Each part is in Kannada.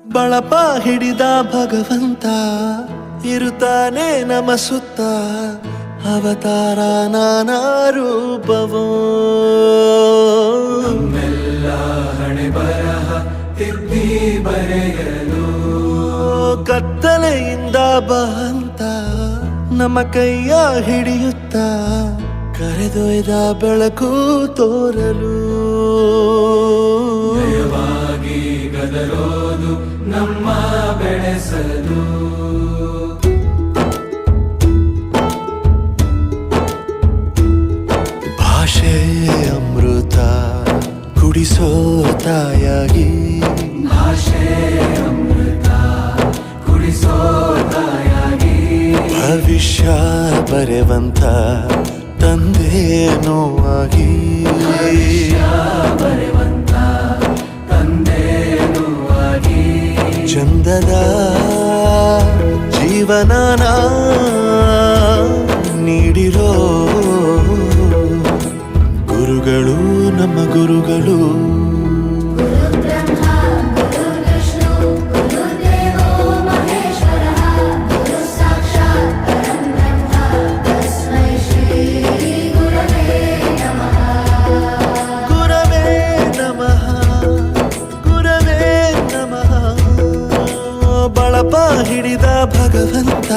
ಬಳಪ ಹಿಡಿದ ಭಗವಂತ ಇರುತ್ತಾನೆ ನಮ ಸುತ್ತ ಅವತಾರ ನಾನಾ ರೂಪವೋ ನಮ್ಮೆಲ್ಲ ಹಣೆ ಬರಹ ತಿದ್ದಿ ಬರೆಯಲು ಕತ್ತಲೆಯಿಂದ ಬಂತ ನಮ್ಮ ಕೈಯ ಹಿಡಿಯುತ್ತ ಕರೆದೊಯ್ದ ಬೆಳಕು ತೋರಲು ಭಯವಾಗಿ ಗದರೋದು ನಮ್ಮ ಬೆಳೆಸಲು ಭಾಷೆ ಅಮೃತ ಕುಡಿಸೋ ತಾಯಾಗಿ ಭಾಷೆ ಅಮೃತ ಕುಡಿಸೋ ತಾಯಾಗಿ ಭವಿಷ್ಯ ಬರೆವಂತ ತಂದೇನೋ ಆಗಿ ಬರೆವಂತ ತಂದೇನೂ ಆಗಿ ಚಂದದ ಜೀವನನ ನೀಡಿರೋ ಗುರುಗಳು ನಮ್ಮ ಗುರುಗಳು ಬಳಪ ಹಿಡಿದ ಭಗವಂತ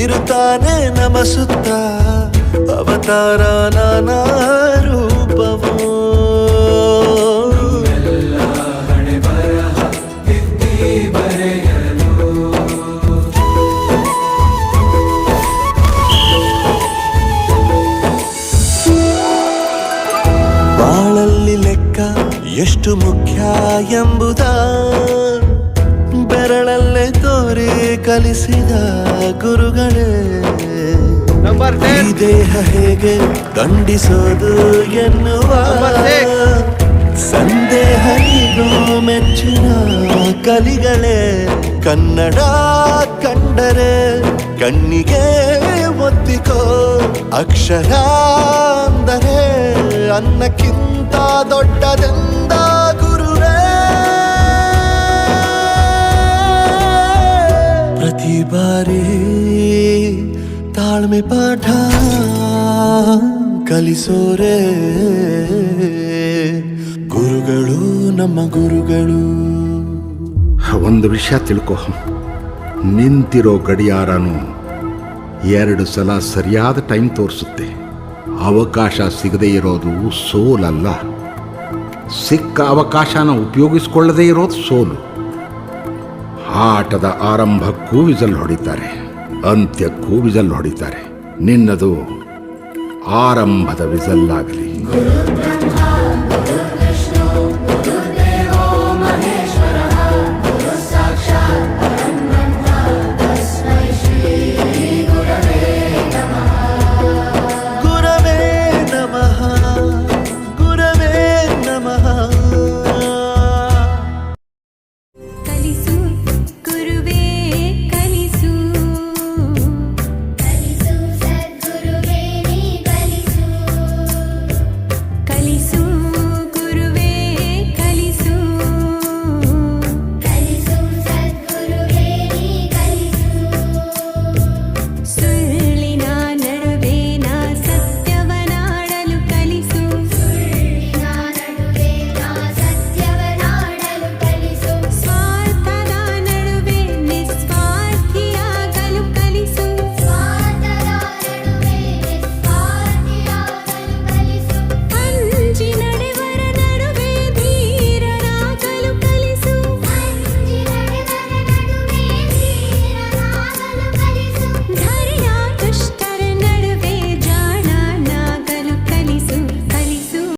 ಇರುತ್ತಾನೆ ನಮ ಸುತ್ತ ಅವತಾರ ನಾನಾ ರೂಪವೋ ಎಲ್ಲ ಹಣೆ ಬರಹ ತಿದ್ದಿ ಬರೆಯಲು ಬಾಳಲ್ಲಿ ಲೆಕ್ಕ ಎಷ್ಟು ಮುಖ್ಯ ಎಂಬುದ ಬೆರಳಲ್ಲೇ ತೋರಿ ಕಲಿಸಿದ ಗುರುಗಳೇ ಈ ದೇಹ ಹೇಗೆ ದಂಡಿಸೋದು ಎನ್ನುವ ಸಂದೇಹನಿಗೂ ಮೆಚ್ಚಿನ ಕಲಿಗಳೇ ಕನ್ನಡ ಕಂಡರೆ ಕಣ್ಣಿಗೆ ಒತ್ತಿಕೋ ಅಕ್ಷರ ಅಂದರೆ ಅನ್ನಕ್ಕಿಂತ ದೊಡ್ಡದೆಂದ ಗುರುವೇ ಪ್ರತಿ ಬಾರಿ ತಾಳ್ಮೆ ಪಾಠ ಕಲಿಸೋರೆ ಗುರುಗಳು ನಮ್ಮ ಗುರುಗಳು. ಒಂದು ವಿಷಯ ತಿಳ್ಕೊ, ನಿಂತಿರೋ ಗಡಿಯಾರನು 2 ಸಲ ಸರಿಯಾದ ಟೈಮ್ ತೋರಿಸುತ್ತೆ. ಅವಕಾಶ ಸಿಗದೇ ಇರೋದು ಸೋಲಲ್ಲ, ಸಿಕ್ಕ ಅವಕಾಶನ ಉಪಯೋಗಿಸ್ಕೊಳ್ಳದೇ ಇರೋದು ಸೋಲು. ಆಟದ ಆರಂಭಕ್ಕೂ ವಿಸಲ್ ಹೊಡಿತಾರೆ, ಅಂತ್ಯಕ್ಕೂ ವಿಸಲ್ ಹೊಡಿತಾರೆ. ನಿನ್ನದು ಆರಂಭದ ವಿಸಲ್ ಆಗಲಿ.